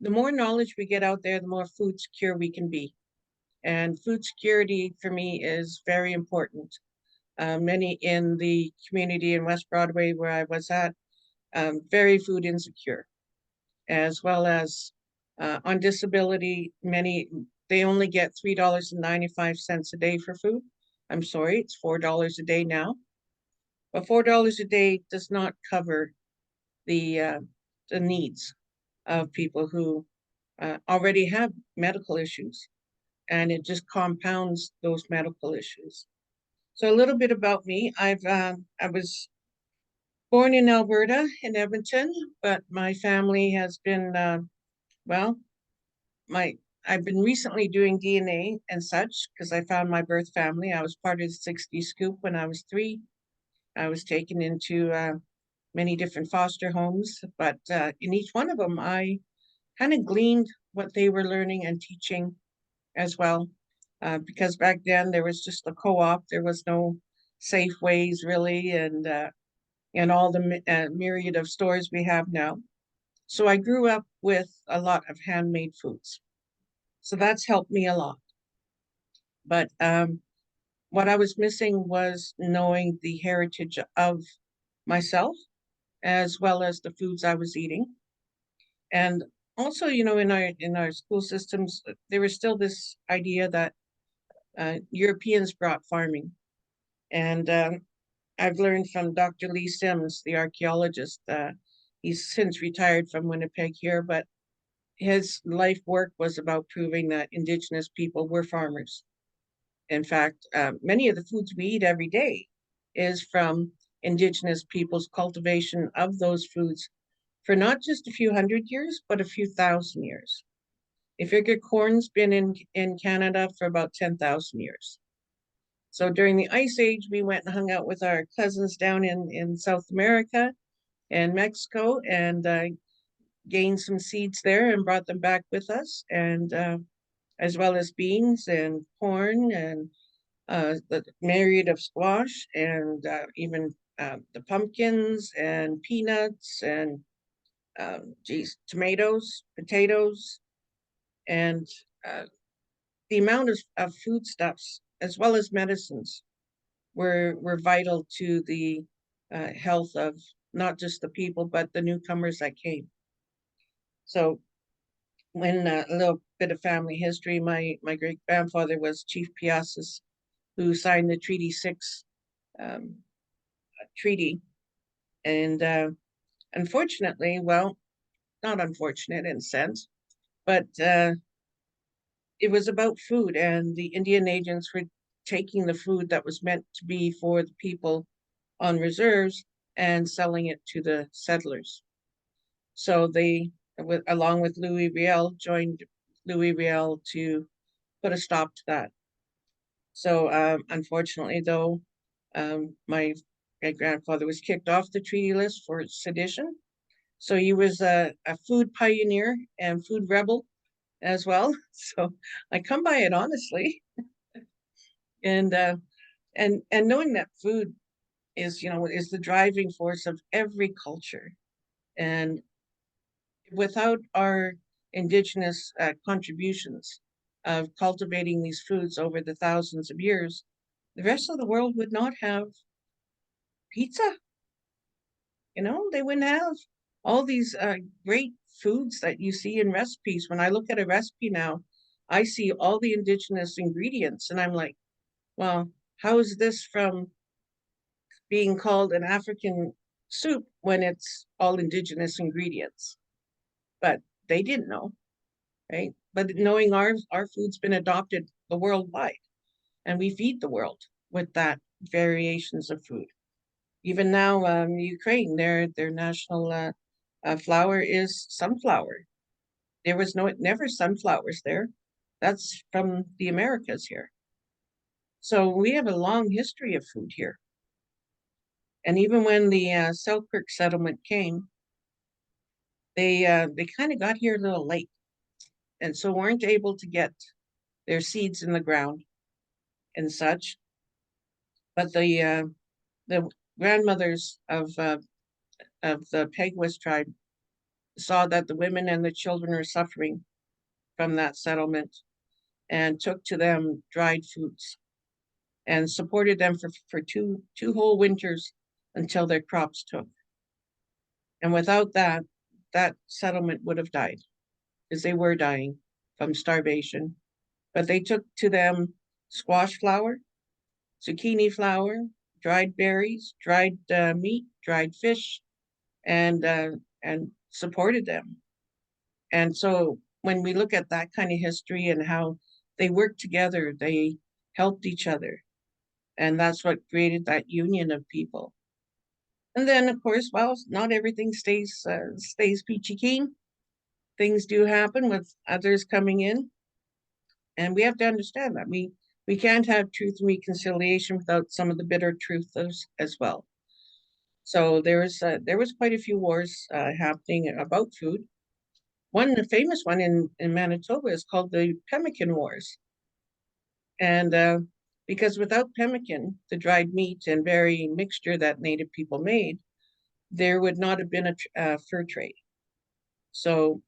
the more knowledge we get out there, the more food secure we can be. And food security for me is very important. Many in the community in West Broadway where I was at, very food insecure, as well as on disability, many, they only get $3.95 a day for food. I'm sorry, it's $4 a day now. But $4 a day does not cover the the needs of people who already have medical issues, and it just compounds those medical issues. So a little bit about me. I was born in Alberta in Edmonton, but my family has been well, my I've been recently doing DNA and such because I found my birth family. I was part of the 60 Scoop when I was 3. I was taken into many different foster homes, but in each one of them, I kind of gleaned what they were learning and teaching as well. Because back then there was just a co-op, there was no Safeways really, and all the myriad of stores we have now. So I grew up with a lot of handmade foods. So that's helped me a lot. But what I was missing was knowing the heritage of myself as well as the foods I was eating. And also, in our school systems, there was still this idea that Europeans brought farming. And I've learned from Dr. Lee Sims, the archaeologist. He's since retired from Winnipeg here, but his life work was about proving that Indigenous people were farmers. In fact, many of the foods we eat every day is from Indigenous people's cultivation of those foods for not just a few hundred years, but a few thousand years. You figure corn's been in Canada for about 10,000 years. So during the Ice Age, we went and hung out with our cousins down in South America and Mexico, and gained some seeds there and brought them back with us, and as well as beans and corn and the myriad of squash and even the pumpkins and peanuts and tomatoes, potatoes, and the amount of foodstuffs as well as medicines were vital to the health of not just the people, but the newcomers that came. So when a little bit of family history, my great grandfather was Chief Piasas, who signed the Treaty 6 um, treaty. And unfortunately, well, not unfortunate in a sense, but it was about food, and the Indian agents were taking the food that was meant to be for the people on reserves and selling it to the settlers. So they, along with Louis Riel, joined Louis Riel to put a stop to that. So unfortunately, though, my great grandfather was kicked off the treaty list for sedition. So he was a food pioneer and food rebel as well. So I come by it honestly, and knowing that food is the driving force of every culture, and without our indigenous contributions of cultivating these foods over the thousands of years, the rest of the world would not have pizza. They wouldn't have all these great foods that you see in recipes. When I look at a recipe now, I see all the indigenous ingredients, and I'm like, well, how is this from being called an African soup when it's all indigenous ingredients? But they didn't know, right? But knowing our food's been adopted the worldwide, and we feed the world with that variations of food. Even now, Ukraine, their national flour is sunflower. There was never sunflowers there. That's from the Americas here. So we have a long history of food here. And even when the Selkirk settlement came, they kind of got here a little late, and so weren't able to get their seeds in the ground and such. But the grandmothers of the Peguis tribe saw that the women and the children were suffering from that settlement and took to them dried foods and supported them for two whole winters until their crops took. And without that, that settlement would have died because they were dying from starvation. But they took to them squash flour, zucchini flour, dried berries, dried meat, dried fish, and supported them. And so when we look at that kind of history and how they worked together, they helped each other, and that's what created that union of people. And then, of course, well, not everything stays peachy keen. Things do happen with others coming in, and we have to understand that we can't have truth and reconciliation without some of the bitter truth as well. So there was quite a few wars happening about food. One, the famous one in Manitoba, is called the Pemmican Wars, and because without pemmican, the dried meat and berry mixture that Native people made, there would not have been a fur trade. So,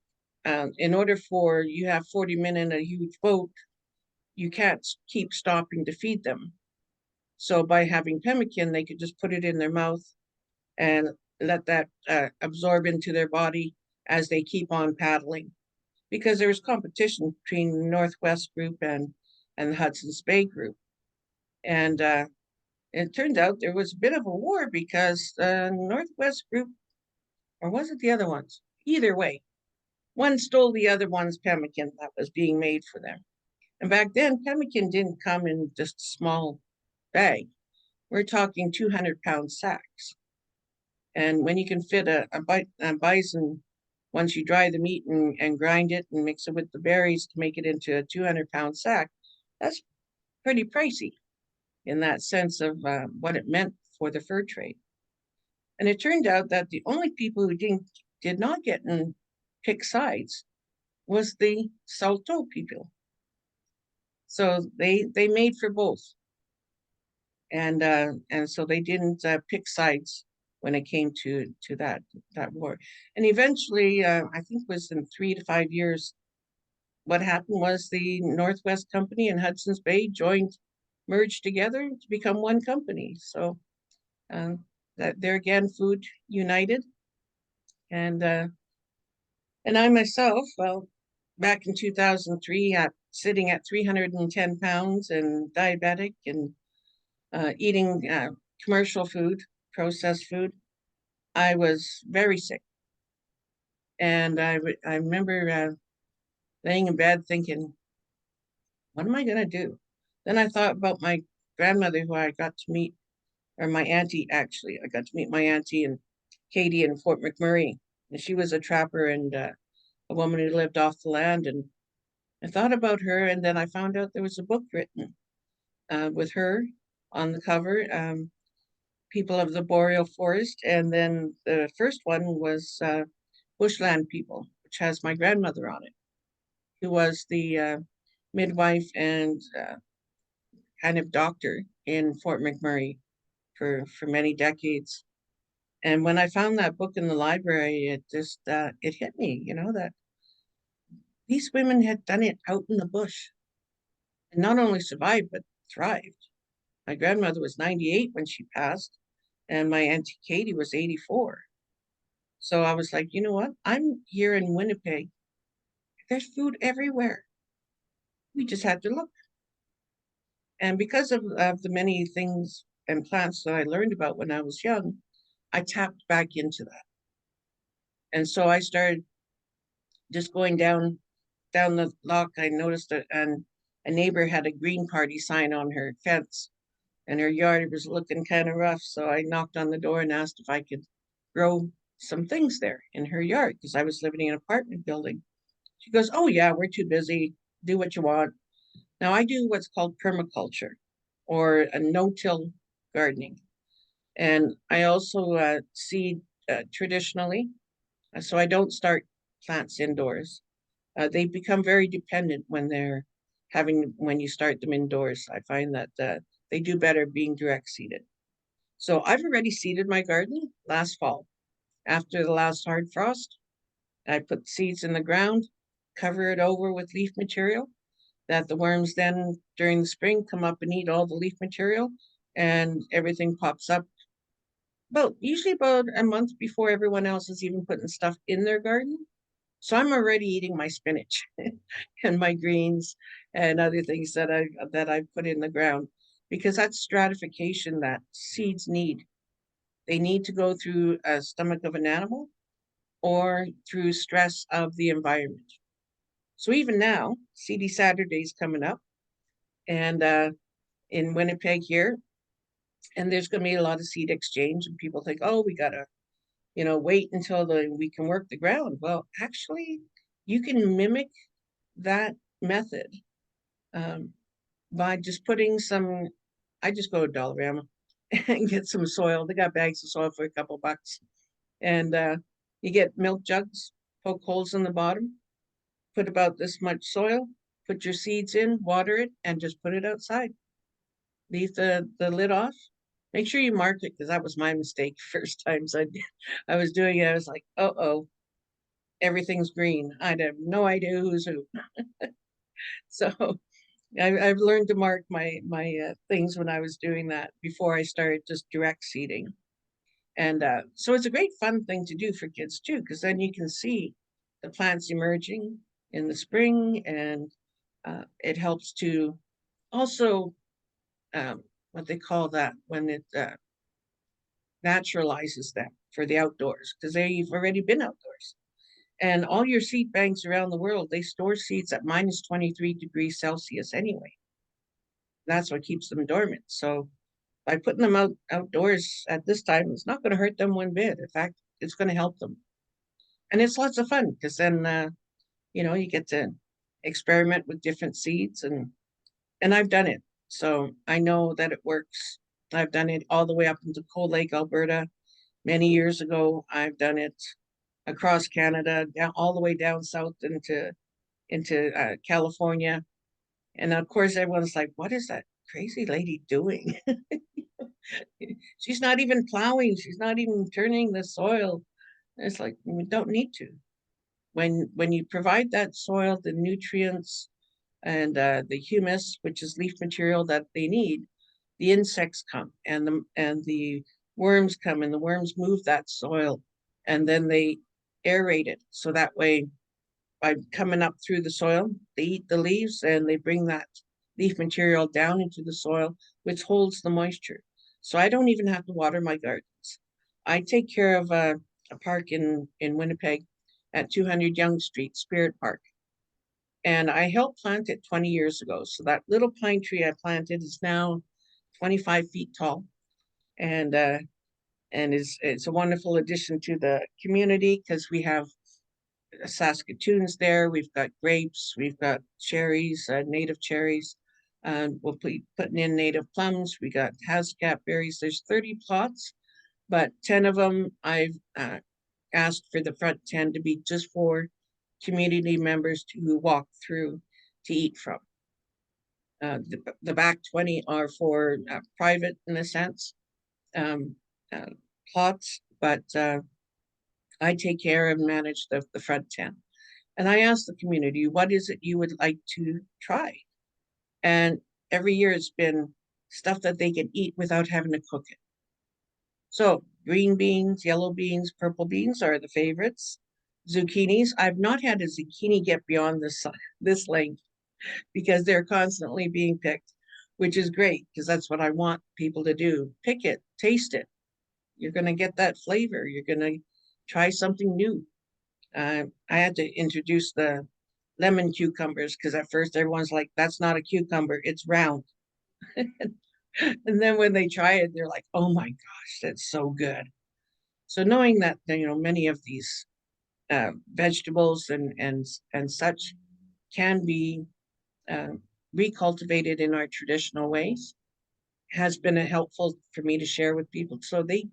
in order for you have 40 men in a huge boat, you can't keep stopping to feed them. So by having pemmican, they could just put it in their mouth and let that absorb into their body as they keep on paddling. Because there was competition between the Northwest group and the Hudson's Bay group. And it turned out there was a bit of a war because the Northwest group, or was it the other ones? Either way, one stole the other one's pemmican that was being made for them. And back then, pemmican didn't come in just a small bag. We're talking 200-pound sacks. And when you can fit a bison, once you dry the meat and grind it and mix it with the berries to make it into a 200-pound sack, that's pretty pricey in that sense of what it meant for the fur trade. And it turned out that the only people who did not get and pick sides was the Saulteaux people. So they made for both, and so they didn't pick sides when it came to that war. And eventually, I think it was in 3 to 5 years, what happened was the Northwest Company and Hudson's Bay merged together to become one company. So that there again, food united, and I myself, well, back in 2003, sitting at 310 pounds and diabetic and eating commercial food, processed food, I was very sick. And I remember laying in bed thinking, what am I going to do? Then I thought about my grandmother who I got to meet, or my auntie, actually. I got to meet my auntie and Katie in Fort McMurray. And she was a trapper and a woman who lived off the land. And I thought about her, and then I found out there was a book written with her on the cover, People of the Boreal Forest. And then the first one was Bushland People, which has my grandmother on it, who was the midwife and kind of doctor in Fort McMurray for many decades. And when I found that book in the library, it just it hit me, that these women had done it out in the bush and not only survived but thrived. My grandmother was 98 when she passed, and my auntie Katie was 84. So I was like, you know what? I'm here in Winnipeg. There's food everywhere. We just had to look. And because of the many things and plants that I learned about when I was young, I tapped back into that. And so I started just going down the lock. I noticed that and a neighbor had a Green Party sign on her fence, and her yard was looking kind of rough. So I knocked on the door and asked if I could grow some things there in her yard because I was living in an apartment building. She goes, "Oh yeah, we're too busy. Do what you want." Now I do what's called permaculture or a no-till gardening. And I also seed traditionally, so I don't start plants indoors. They become very dependent when you start them indoors. I find that they do better being direct seeded. So I've already seeded my garden last fall after the last hard frost. I put seeds in the ground, cover it over with leaf material, that the worms then during the spring come up and eat all the leaf material, and everything pops up usually about a month before everyone else is even putting stuff in their garden. So I'm already eating my spinach and my greens and other things that I put in the ground, because that's stratification that seeds need. They need to go through a stomach of an animal or through stress of the environment. So even now, Seedy Saturday's coming up, and in Winnipeg here, and there's going to be a lot of seed exchange, and people think, oh, we gotta, wait until we can work the ground. Well, actually, you can mimic that method um, by just putting some. I just go to Dollarama and get some soil. They got bags of soil for a couple bucks, and you get milk jugs, poke holes in the bottom, put about this much soil, put your seeds in, water it, and just put it outside. Leave the lid off. Make sure you mark it, because that was my mistake first times I was doing it. I was like, oh, everything's green. I have no idea who's who. So I've learned to mark my things when I was doing that before I started just direct seeding. And so it's a great fun thing to do for kids too, because then you can see the plants emerging in the spring, and it helps to also what they call that when it naturalizes them for the outdoors, because they've already been outdoors. And all your seed banks around the world, they store seeds at minus 23 degrees Celsius anyway. That's what keeps them dormant. So by putting them outdoors at this time, it's not going to hurt them one bit. In fact, it's going to help them. And it's lots of fun, because then, you get to experiment with different seeds, and I've done it. So I know that it works. I've done it all the way up into Cold Lake, Alberta. Many years ago, I've done it across Canada, down all the way down south into California. And of course, everyone's like, "What is that crazy lady doing?" She's not even plowing. She's not even turning the soil. It's like, we don't need to. When you provide that soil the nutrients and the humus, which is leaf material that they need, the insects come, and the worms come, and the worms move that soil, and then they aerate it. So that way, by coming up through the soil, they eat the leaves and they bring that leaf material down into the soil, which holds the moisture. So I don't even have to water my gardens. I take care of a park in Winnipeg at 200 Yonge Street, Spirit Park. And I helped plant it 20 years ago. So that little pine tree I planted is now 25 feet tall, and it's a wonderful addition to the community, because we have Saskatoons there. We've got grapes, we've got cherries, native cherries. We'll be putting in native plums. We got Hascap berries. There's 30 plots, but 10 of them I've asked for the front 10 to be just for community members to walk through to eat from. The back 20 are for private, in a sense, plots, but I take care and manage the front 10. And I ask the community, what is it you would like to try? And every year it's been stuff that they can eat without having to cook it. So green beans, yellow beans, purple beans are the favorites. Zucchinis. I've not had a zucchini get beyond this length, because they're constantly being picked, which is great, because that's what I want people to do. Pick it, taste it. You're going to get that flavor. You're going to try something new. I had to introduce the lemon cucumbers, because at first everyone's like, that's not a cucumber, it's round. And then when they try it, they're like, oh my gosh, that's so good. So knowing that, many of these vegetables and such can be recultivated in our traditional ways has been a helpful for me to share with people, so they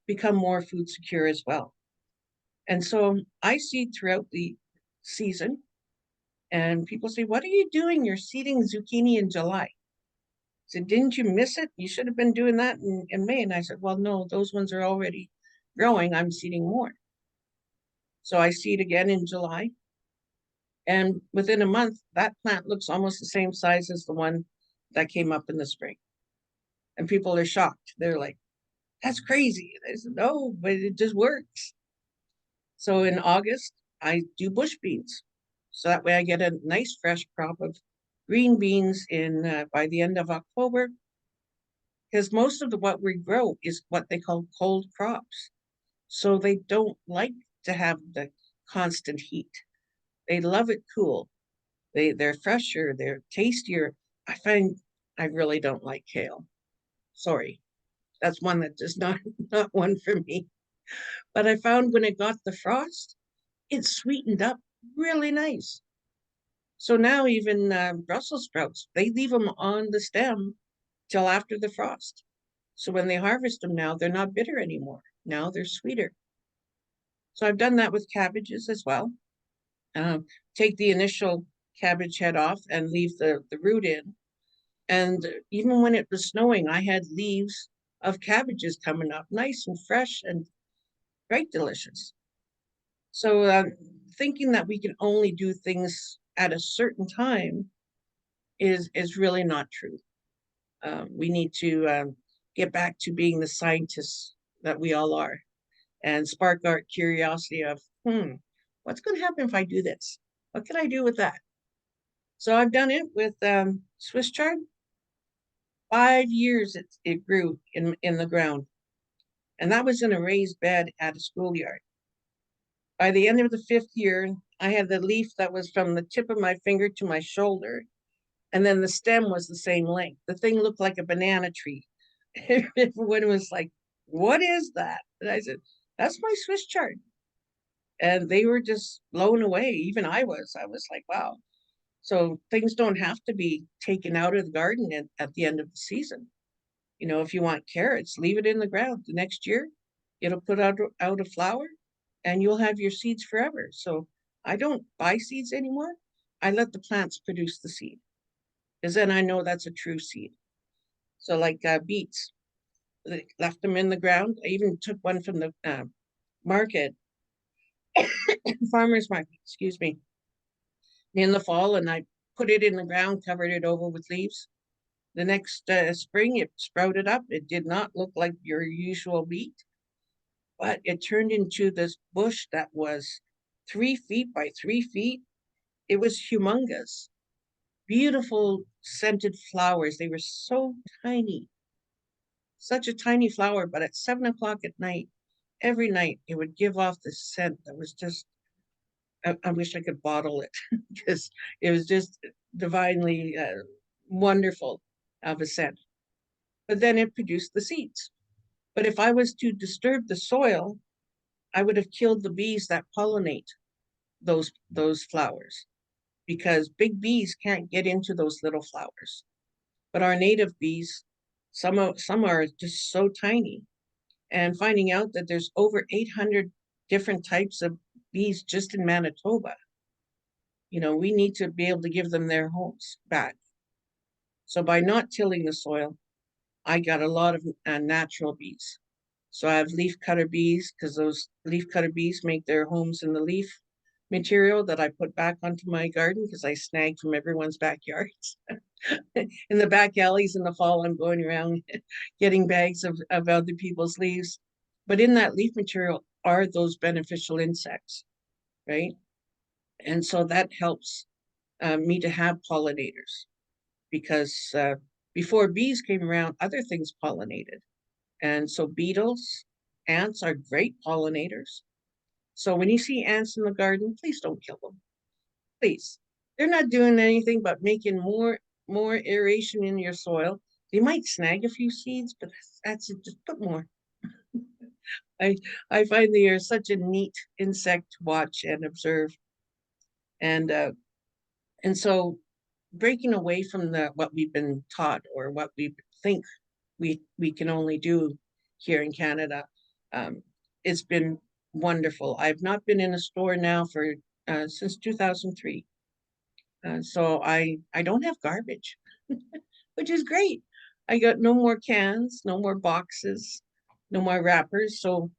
become more food secure as well. And so I seed throughout the season, and people say, what are you doing? You're seeding zucchini in July. I said, didn't you miss it? You should have been doing that in May. And I said, well, no, those ones are already growing. I'm seeding more. So I seed again in July. And within a month, that plant looks almost the same size as the one that came up in the spring. And people are shocked. They're like, that's crazy. I said, no, but it just works. So in August, I do bush beans. So that way I get a nice fresh crop of green beans in by the end of October, because most of what we grow is what they call cold crops. So they don't like to have the constant heat. They love it cool. They're fresher, they're tastier. I find I really don't like kale. Sorry. That's one that does not not one for me. But I found when it got the frost, it sweetened up really nice. So now even Brussels sprouts, they leave them on the stem till after the frost. So when they harvest them now, they're not bitter anymore. Now they're sweeter. So I've done that with cabbages as well. Take the initial cabbage head off and leave the root in. And even when it was snowing, I had leaves of cabbages coming up, nice and fresh and quite delicious. So thinking that we can only do things at a certain time is really not true. We need to get back to being the scientists that we all are and spark our curiosity of, what's going to happen if I do this? What can I do with that? So I've done it with Swiss chard. 5 years it grew in the ground. And that was in a raised bed at a schoolyard. By the end of the 5th year, I had the leaf that was from the tip of my finger to my shoulder. And then the stem was the same length. The thing looked like a banana tree. Everyone was like, what is that? And I said, that's my Swiss chard. And they were just blown away. Even I was like, wow. So things don't have to be taken out of the garden at the end of the season. You know, if you want carrots, leave it in the ground. The next year, it'll put out a flower and you'll have your seeds forever. So I don't buy seeds anymore. I let the plants produce the seed, because then I know that's a true seed. So like beets, left them in the ground. I even took one from the market, farmer's market, excuse me, in the fall, and I put it in the ground, covered it over with leaves. The next spring, it sprouted up. It did not look like your usual beet, but it turned into this bush that was 3 feet by 3 feet. It was humongous. Beautiful scented flowers. They were so tiny, such a tiny flower, but at 7 o'clock at night, every night, it would give off this scent that was just, I wish I could bottle it because it was just divinely wonderful of a scent. But then it produced the seeds. But if I was to disturb the soil, I would have killed the bees that pollinate those flowers, because big bees can't get into those little flowers. But our native bees, some are just so tiny. And finding out that there's over 800 different types of bees just in Manitoba, you know, we need to be able to give them their homes back. So by not tilling the soil, I got a lot of natural bees. So I have leaf cutter bees, because those leaf cutter bees make their homes in the leaf material that I put back onto my garden, because I snag from everyone's backyards. In the back alleys in the fall, I'm going around getting bags of other people's leaves. But in that leaf material are those beneficial insects, right? And so that helps me to have pollinators, because before bees came around, other things pollinated. And so beetles, ants are great pollinators. So when you see ants in the garden, please don't kill them. Please. They're not doing anything but making more aeration in your soil. They might snag a few seeds, but that's it. Just put more. I I find they are such a neat insect to watch and observe. And and so breaking away from the what we've been taught, or what we think we can only do here in Canada, um, it's been wonderful. I've not been in a store now for since 2003. So I don't have garbage, which is great. I got no more cans, no more boxes, no more wrappers. So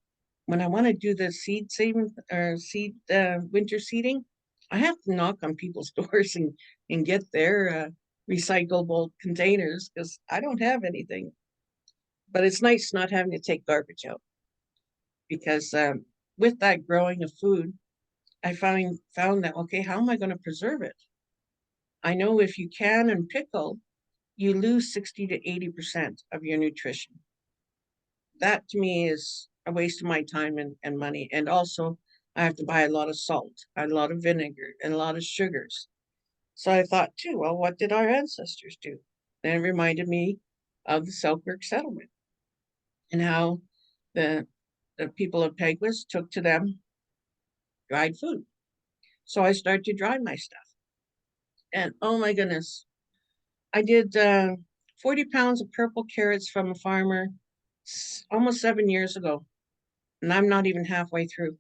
when I want to do the seed saving or seed winter seeding, I have to knock on people's doors and get their recyclable containers because I don't have anything. But it's nice not having to take garbage out because with that growing of food, I found that, okay, how am I going to preserve it? I know if you can and pickle, you lose 60 to 80% of your nutrition. That to me is a waste of my time and money. And also, I have to buy a lot of salt, a lot of vinegar, and a lot of sugars. So I thought too, well, what did our ancestors do? And it reminded me of the Selkirk settlement and how the the people of Peguis took to them dried food. So I started to dry my stuff. And oh my goodness, I did 40 pounds of purple carrots from a farmer almost 7 years ago. And I'm not even halfway through.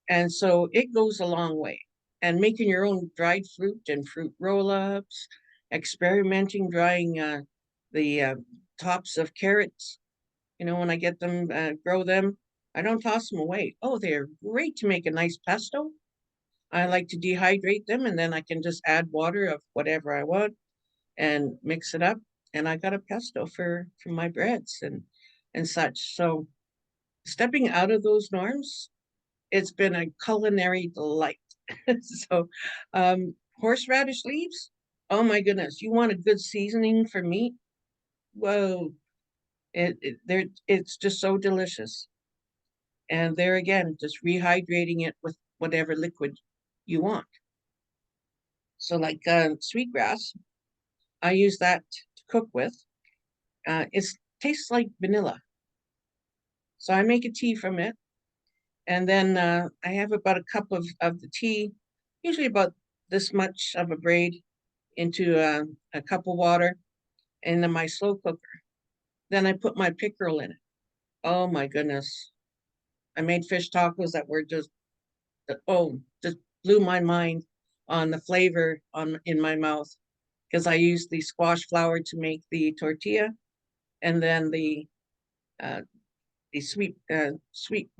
And so it goes a long way. And making your own dried fruit and fruit roll-ups, experimenting drying the tops of carrots. You know, when I get them, grow them, I don't toss them away. Oh, they're great to make a nice pesto. I like to dehydrate them and then I can just add water of whatever I want and mix it up. And I got a pesto for my breads and such. So stepping out of those norms, it's been a culinary delight. So horseradish leaves, oh my goodness, you want a good seasoning for meat? Whoa, it's just so delicious. And there again, just rehydrating it with whatever liquid you want. So like sweetgrass, I use that to cook with. It tastes like vanilla. So I make a tea from it. And then I have about a cup of the tea, usually about this much of a braid into a cup of water and then my slow cooker. Then I put my pickerel in it. Oh my goodness. I made fish tacos that were just blew my mind on the flavor in my mouth because I used the squash flour to make the tortilla and then uh, the sweet, well,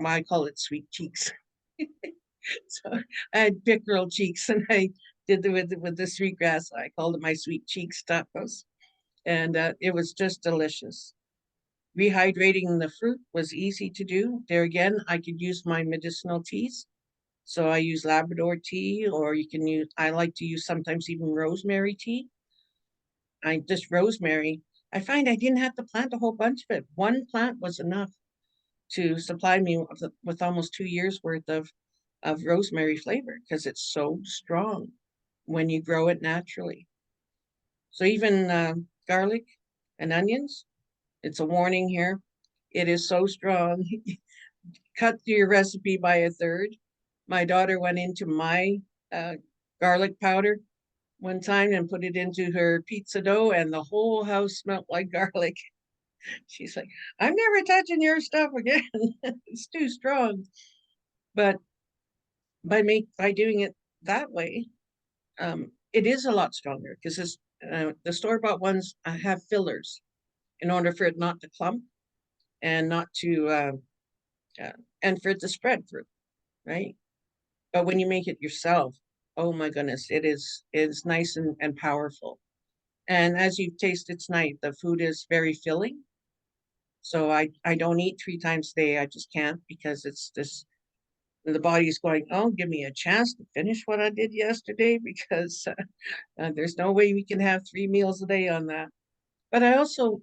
I call it sweet cheeks. So I had pickerel cheeks and I did with the sweetgrass. I called it my sweet cheeks tacos. And it was just delicious. Rehydrating the fruit was easy to do. There again, I could use my medicinal teas. So I use Labrador tea, or you can use, I like to use sometimes even rosemary tea. I just rosemary. I find I didn't have to plant a whole bunch of it. One plant was enough to supply me with almost 2 years worth of rosemary flavor because it's so strong when you grow it naturally. So even garlic and onions, it's a warning here. It is so strong. Cut your recipe by a third. My daughter went into my uh, garlic powder one time and put it into her pizza dough, and the whole house smelled like garlic. She's like, I'm never touching your stuff again. It's too strong. But by doing it that way, it is a lot stronger because the store-bought ones have fillers in order for it not to clump and not to uh, and for it to spread through, right? But when you make it yourself, oh my goodness, it is nice and powerful. And as you've tasted tonight, the food is very filling. So I don't eat 3 times a day. I just can't because it's this the body's going, oh, give me a chance to finish what I did yesterday because there's no way we can have 3 meals a day on that. But I also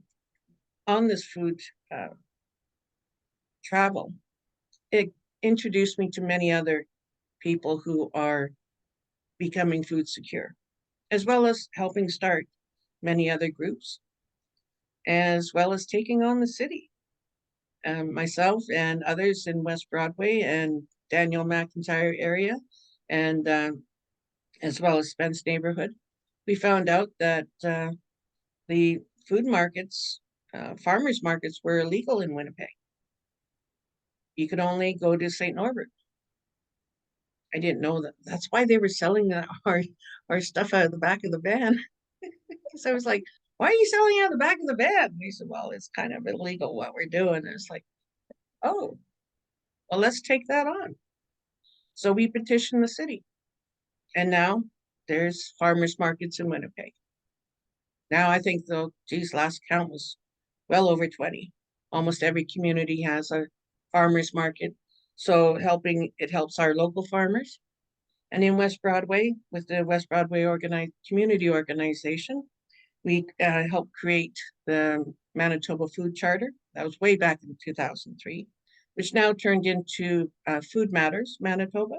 on this food uh, travel, it introduced me to many other people who are becoming food secure, as well as helping start many other groups, as well as taking on the city. Myself and others in West Broadway and Daniel McIntyre area, and as well as Spence neighborhood, we found out that the food markets, farmers markets, were illegal in Winnipeg. You could only go to St. Norbert. I didn't know that. That's why they were selling our stuff out of the back of the van. So I was like, why are you selling out of the back of the van? And he said, well, it's kind of illegal what we're doing. And it's like, oh, well, let's take that on. So we petitioned the city. And now there's farmers markets in Winnipeg. Now I think though, geez, last count was well over 20. Almost every community has a farmers market. So it helps our local farmers. And in West Broadway, with the West Broadway Community Organization, we helped create the Manitoba Food Charter. That was way back in 2003, which now turned into Food Matters Manitoba,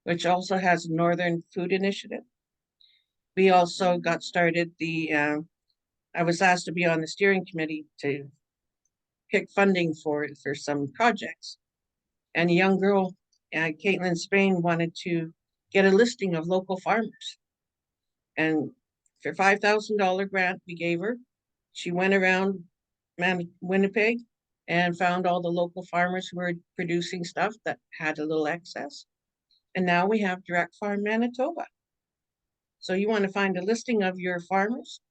which also has a Northern Food Initiative. We also got started I was asked to be on the steering committee to pick funding for some projects. And a young girl, Caitlin Spain, wanted to get a listing of local farmers. And for $5,000 grant we gave her, she went around Winnipeg and found all the local farmers who were producing stuff that had a little excess. And now we have Direct Farm Manitoba. So you want to find a listing of your farmers,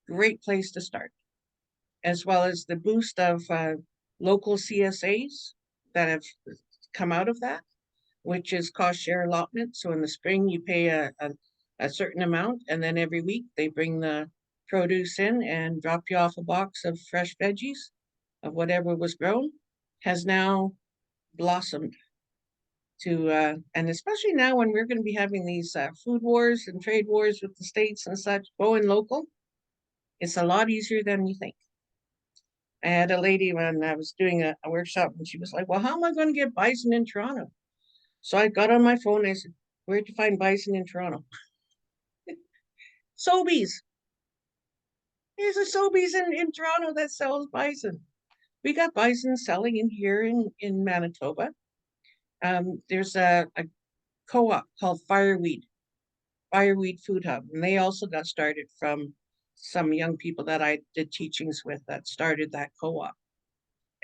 great place to start, as well as the boost of local CSAs that have come out of that, which is cost share allotment. So in the spring, you pay a certain amount, and then every week they bring the produce in and drop you off a box of fresh veggies of whatever was grown, has now blossomed to, and especially now when we're going to be having these food wars and trade wars with the states and such, going local, it's a lot easier than you think. I had a lady when I was doing a workshop, and she was like, well, how am I going to get bison in Toronto? So I got on my phone and I said, where'd you find bison in Toronto? Sobeys. There's a Sobeys in Toronto that sells bison. We got bison selling in here in Manitoba. There's a co-op called Fireweed Food Hub, and they also got started from some young people that I did teachings with that started that co-op.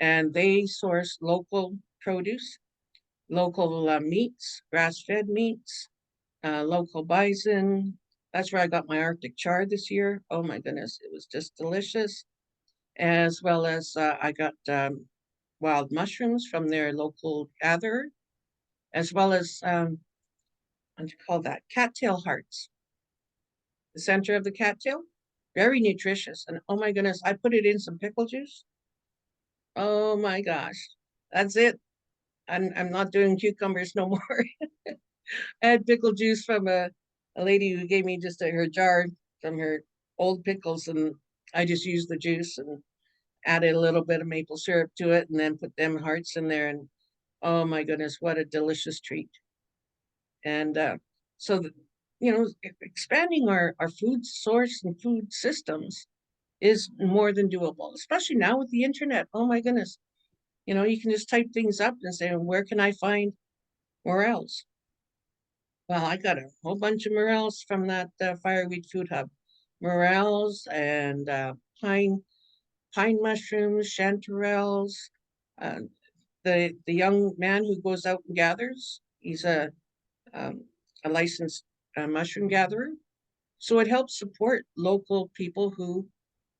And they source local produce, local meats, grass-fed meats, local bison. That's where I got my Arctic char this year. Oh my goodness, it was just delicious. As well as I got wild mushrooms from their local gatherer, as well as what do you call that? Cattail hearts. The center of the cattail, very nutritious. And oh my goodness, I put it in some pickle juice. Oh my gosh, that's it. I'm not doing cucumbers no more. I had pickle juice from a lady who gave me just her jar from her old pickles, and I just used the juice and added a little bit of maple syrup to it, and then put them hearts in there. And oh my goodness, what a delicious treat! And so, expanding our food source and food systems is more than doable, especially now with the internet. Oh my goodness, you can just type things up and say, where can I find morels? Well, I got a whole bunch of morels from that Fireweed Food Hub. Morels and pine mushrooms, chanterelles. Uh, the young man who goes out and gathers, he's um, a licensed mushroom gatherer. So it helps support local people who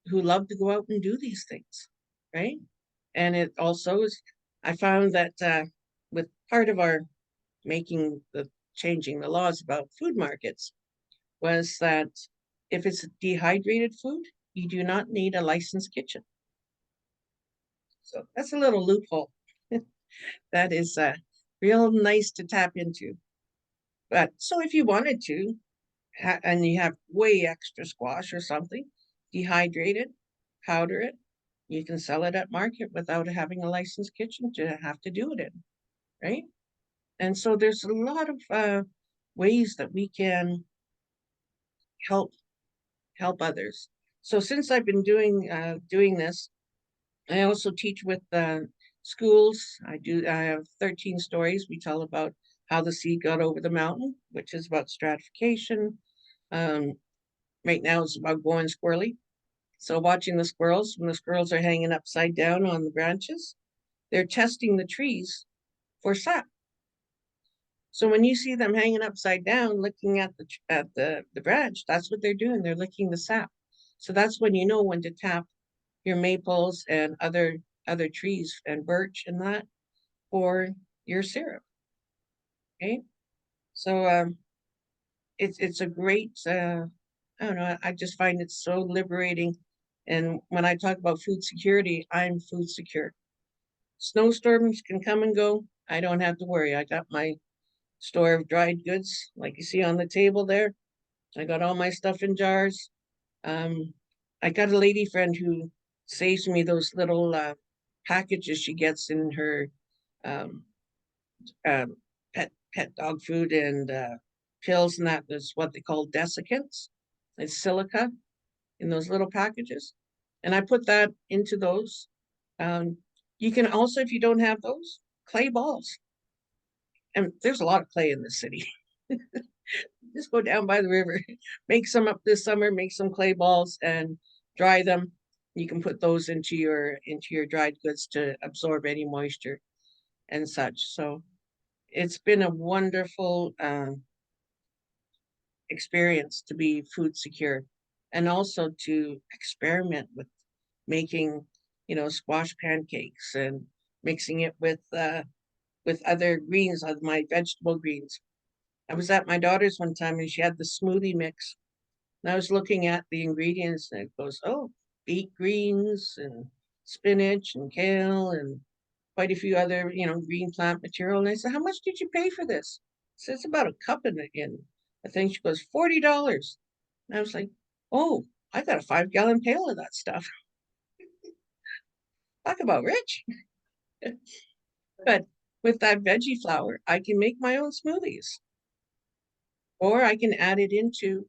love to go out and do these things, right? And it also is, I found that with part of our changing the laws about food markets was that if it's dehydrated food, you do not need a licensed kitchen. So that's a little loophole. That is real nice to tap into. But so if you wanted to, and you have way extra squash or something, dehydrate it, powder it, you can sell it at market without having a licensed kitchen to have to do it in, right? And so there's a lot of ways that we can help others. So since I've been doing this, I also teach with schools. I have 13 stories. We tell about how the sea got over the mountain, which is about stratification. Right now it's about going squirrely. So watching the squirrels, when the squirrels are hanging upside down on the branches, they're testing the trees for sap. So when you see them hanging upside down, looking at the branch, that's what they're doing. They're licking the sap. So that's when you know when to tap your maples and other trees and birch and that, for your syrup. Okay, so it's a great I don't know, I just find it so liberating. And when I talk about food security, I'm food secure. Snowstorms can come and go. I don't have to worry. I got my store of dried goods, like you see on the table there. I got all my stuff in jars. Um, I got a lady friend who saves me those little packages she gets in her um, um, pet dog food and pills, and that is what they call desiccants. It's silica in those little packages, and I put that into those. Um, you can also, if you don't have those, clay balls, and there's a lot of clay in this city. Just go down by the river, make some up this summer, make some clay balls and dry them. You can put those into your dried goods to absorb any moisture and such. So it's been a wonderful experience to be food secure, and also to experiment with making, squash pancakes and mixing it with other greens, of my vegetable greens. I was at my daughter's one time and she had the smoothie mix. And I was looking at the ingredients and it goes, oh, beet greens and spinach and kale and quite a few other, green plant material. And I said, how much did you pay for this? She said, it's about a cup in I think she goes, $40. And I was like, oh, I got a 5-gallon pail of that stuff. Talk about rich. But with that veggie flour, I can make my own smoothies, or I can add it into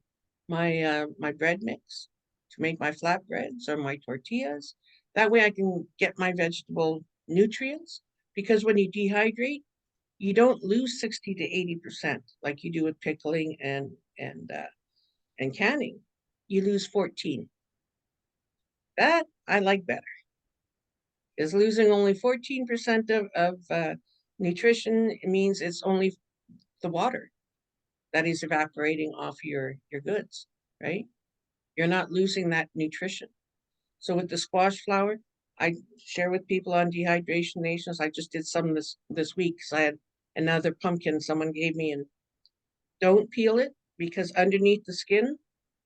my bread mix to make my flatbreads or my tortillas. That way I can get my vegetable nutrients, because when you dehydrate, you don't lose 60 to 80% like you do with pickling and canning. You lose 14. That I like better. Is losing only 14% of nutrition. It means it's only the water that is evaporating off your goods, right? You're not losing that nutrition. So with the squash flour, I share with people on Dehydration Nations. I just did some this week because I had another pumpkin someone gave me, and don't peel it because underneath the skin,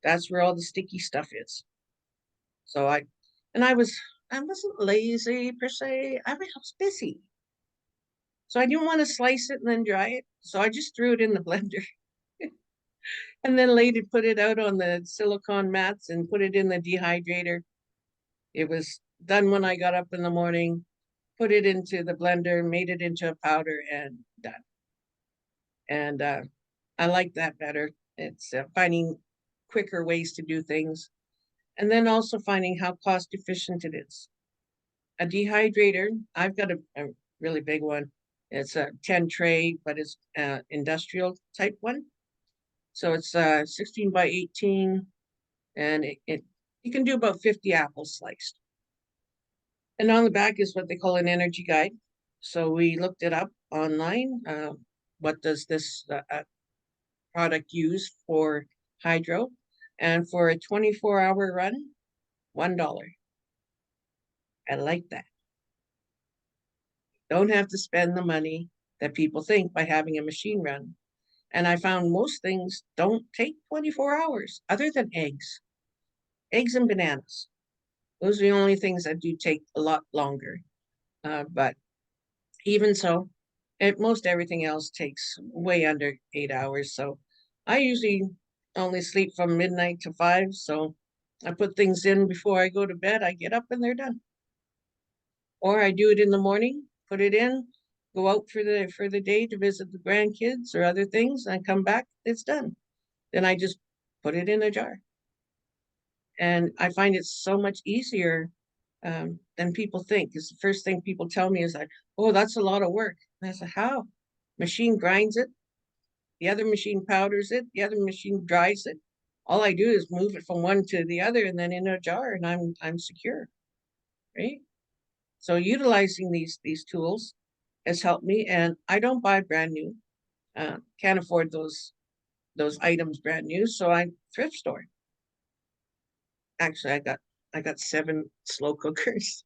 that's where all the sticky stuff is. So I wasn't lazy per se. I was busy. So I didn't want to slice it and then dry it. So I just threw it in the blender and then later put it out on the silicone mats and put it in the dehydrator. It was done when I got up in the morning, put it into the blender, made it into a powder, and done. And I like that better. It's finding quicker ways to do things, and then also finding how cost efficient it is. A dehydrator, I've got a really big one. It's a 10 tray, but it's industrial type one. So it's 16 by 18, and it you can do about 50 apples sliced. And on the back is what they call an energy guide. So we looked it up online. What does this product use for hydro? And for a 24-hour run, $1. I like that. Don't have to spend the money that people think by having a machine run. And I found most things don't take 24 hours, other than eggs. Eggs and bananas. Those are the only things that do take a lot longer. But even so, most everything else takes way under 8 hours. So I usually only sleep from midnight to 5. So I put things in before I go to bed. I get up and they're done. Or I do it in the morning, put it in, go out for the day to visit the grandkids or other things, and I come back, it's done. Then I just put it in a jar. And I find it so much easier than people think. Because the first thing people tell me is like, oh, that's a lot of work. And I said, how? Machine grinds it, the other machine powders it, the other machine dries it. All I do is move it from one to the other and then in a jar, and I'm secure, right? So utilizing these tools has helped me, and I don't buy brand new. Can't afford those items brand new, so I thrift store. Actually, I got 7 slow cookers.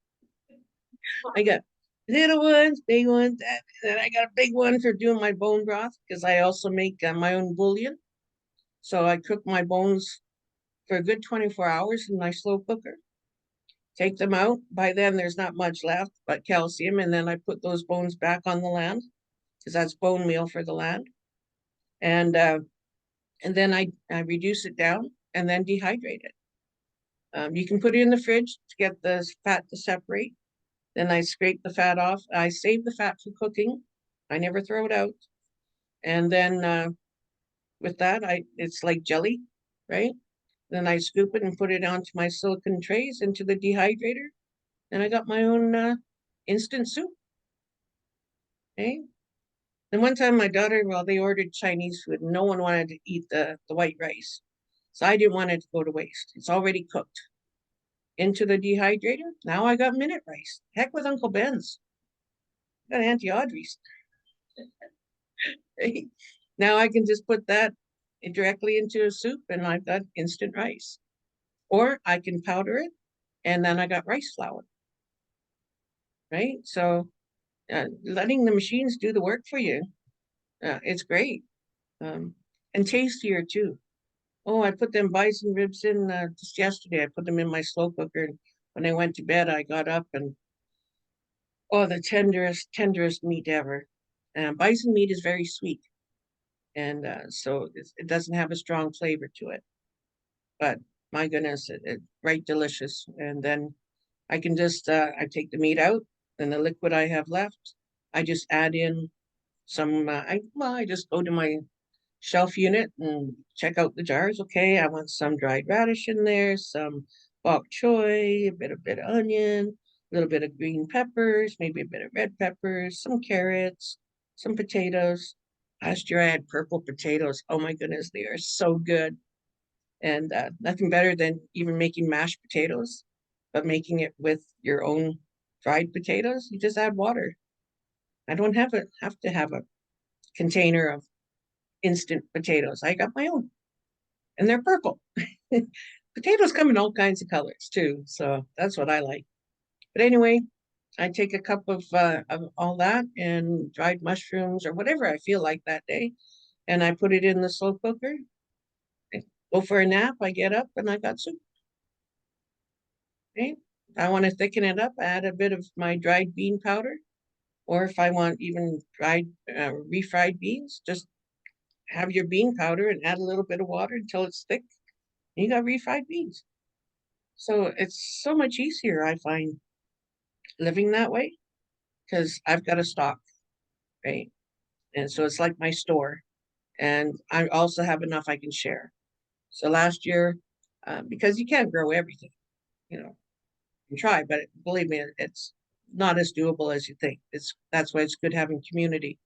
I got Little ones, big ones. And I got a big one for doing my bone broth because I also make my own bouillon. So I cook my bones for a good 24 hours in my slow cooker. Take them out. By then, there's not much left but calcium. And then I put those bones back on the land because that's bone meal for the land. And uh, and then I reduce it down and then dehydrate it. You can put it in the fridge to get the fat to separate. Then I scrape the fat off. I save the fat for cooking. I never throw it out. And then with that, it's like jelly, right? Then I scoop it and put it onto my silicone trays into the dehydrator. And I got my own instant soup. Okay. And one time my daughter, well, they ordered Chinese food and no one wanted to eat the white rice. So I didn't want it to go to waste. It's already cooked. Into the dehydrator. Now I got minute rice. Heck with Uncle Ben's. I got Auntie Audrey's. Right? Now I can just put that directly into a soup and I've got instant rice. Or I can powder it and then I got rice flour. Right? So letting the machines do the work for you, it's great. Um, and tastier too. Oh, I put them bison ribs in just yesterday. I put them in my slow cooker. And when I went to bed, I got up and oh, the tenderest meat ever. Bison meat is very sweet, and so it doesn't have a strong flavor to it. But my goodness, it right delicious. And then I can just I take the meat out, and the liquid I have left, I just add in some. I just go to my shelf unit and check out the jars. Okay, I want some dried radish in there, some bok choy, a bit of onion, a little bit of green peppers, maybe a bit of red peppers, some carrots, some potatoes. Last year I had purple potatoes. Oh my goodness, they are so good. And nothing better than even making mashed potatoes, but making it with your own dried potatoes. You just add water. I don't have to have a container of instant potatoes. I got my own, and they're purple. Potatoes come in all kinds of colors too, so that's what I like. But anyway, I take a cup of all that and dried mushrooms or whatever I feel like that day, and I put it in the slow cooker. I go for a nap. I get up and I got soup. Okay, I want to thicken it up. Add a bit of my dried bean powder, or if I want even dried refried beans, just have your bean powder and add a little bit of water until it's thick. You got refried beans. So it's so much easier, I find, living that way because I've got a stock, right? And so it's like my store. And I also have enough I can share. So last year, because you can't grow everything, you know, you try, but believe me, it's not as doable as you think. That's why it's good having community.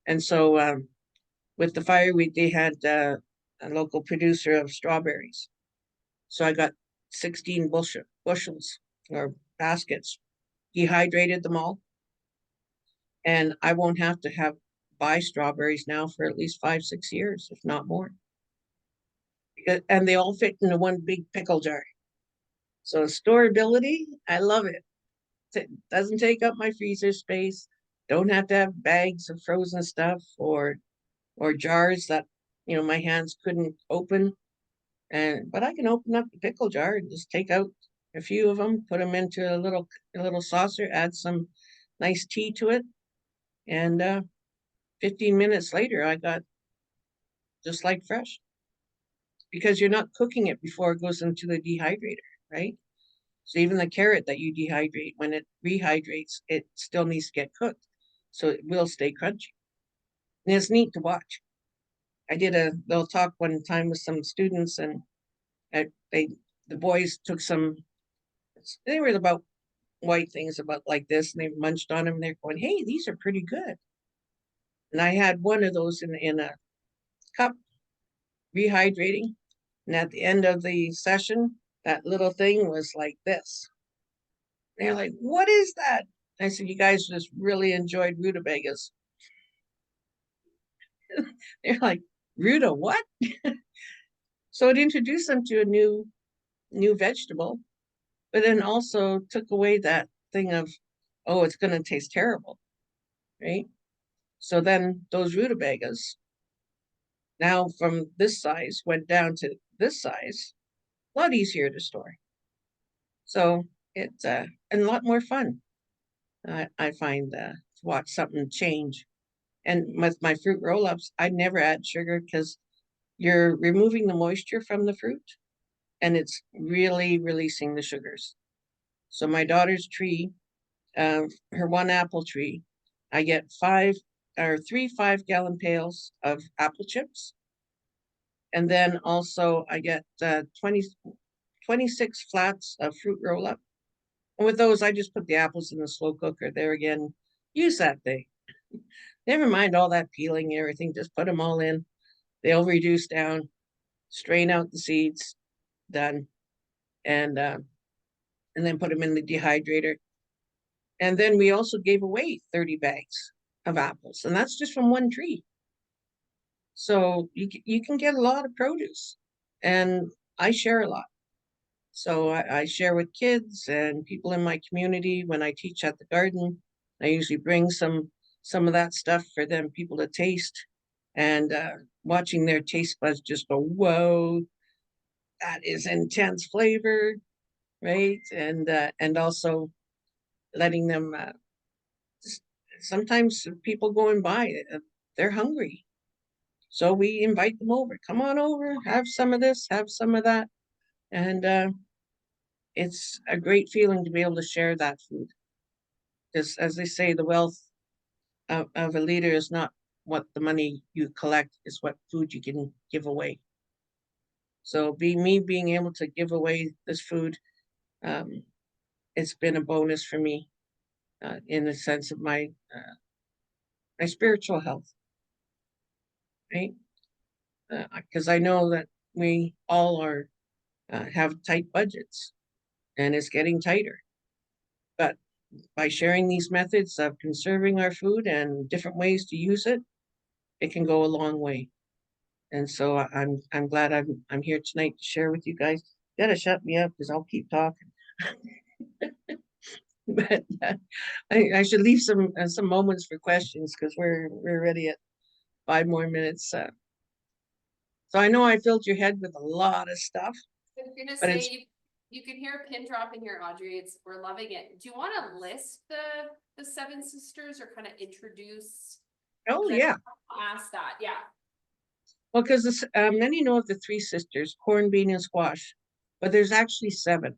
And so with the fire week, they had a local producer of strawberries. So I got 16 bushels or baskets, dehydrated them all, and I won't have to have buy strawberries now for at least 5, 6 years, if not more. And they all fit into one big pickle jar. So storability, I love it. It doesn't take up my freezer space. Don't have to have bags of frozen stuff or jars that my hands couldn't open. But I can open up the pickle jar and just take out a few of them, put them into a little saucer, add some nice tea to it, and 15 minutes later, I got just like fresh because you're not cooking it before it goes into the dehydrator, right? So even the carrot that you dehydrate, when it rehydrates, it still needs to get cooked, so it will stay crunchy. And it's neat to watch. I did a little talk one time with some students, and they the boys took some. They were about white things about like this, and they munched on them. And they're going, "Hey, these are pretty good." And I had one of those in a cup, rehydrating. And at the end of the session, that little thing was like this. They're like, "What is that?" I said, "You guys just really enjoyed rutabagas." They're like, "Ruta what?" So it introduced them to a new vegetable, but then also took away that thing of, oh, it's going to taste terrible, right? So then those rutabagas, now from this size, went down to this size, a lot easier to store. So it's and a lot more fun. I find to watch something change. And with my fruit roll-ups, I never add sugar because you're removing the moisture from the fruit and it's really releasing the sugars. So my daughter's tree, her one apple tree, I get 3 5-gallon pails of apple chips. And then also I get 26 flats of fruit roll-up. And with those, I just put the apples in the slow cooker. There again, use that thing. Never mind all that peeling and everything. Just put them all in. They'll reduce down, strain out the seeds, done. And then put them in the dehydrator. And then we also gave away 30 bags of apples. And that's just from one tree. So you can get a lot of produce. And I share a lot. So I share with kids and people in my community when I teach at the garden. I usually bring some of that stuff for them people to taste, and watching their taste buds just go, whoa, that is intense flavor, right? And also letting them sometimes people going by, they're hungry. So we invite them over. Come on over, have some of this, have some of that. And it's a great feeling to be able to share that food. Because as they say, the wealth of a leader is not what the money you collect, is what food you can give away. So being able to give away this food, it's been a bonus for me in the sense of my spiritual health, right? Because I know that we all are have tight budgets, and it's getting tighter. But by sharing these methods of conserving our food and different ways to use it, it can go a long way. And so I'm glad I'm here tonight to share with you guys. You gotta shut me up because I'll keep talking. But I should leave some moments for questions because we're ready at 5 more minutes. So I know I filled your head with a lot of stuff. I was gonna but say you can hear a pin drop in here, Audrey. We're loving it. Do you want to list the 7 sisters or kind of introduce? Oh yeah. Ask that, yeah. Well, because many know of the 3 sisters, corn, bean, and squash, but there's actually 7,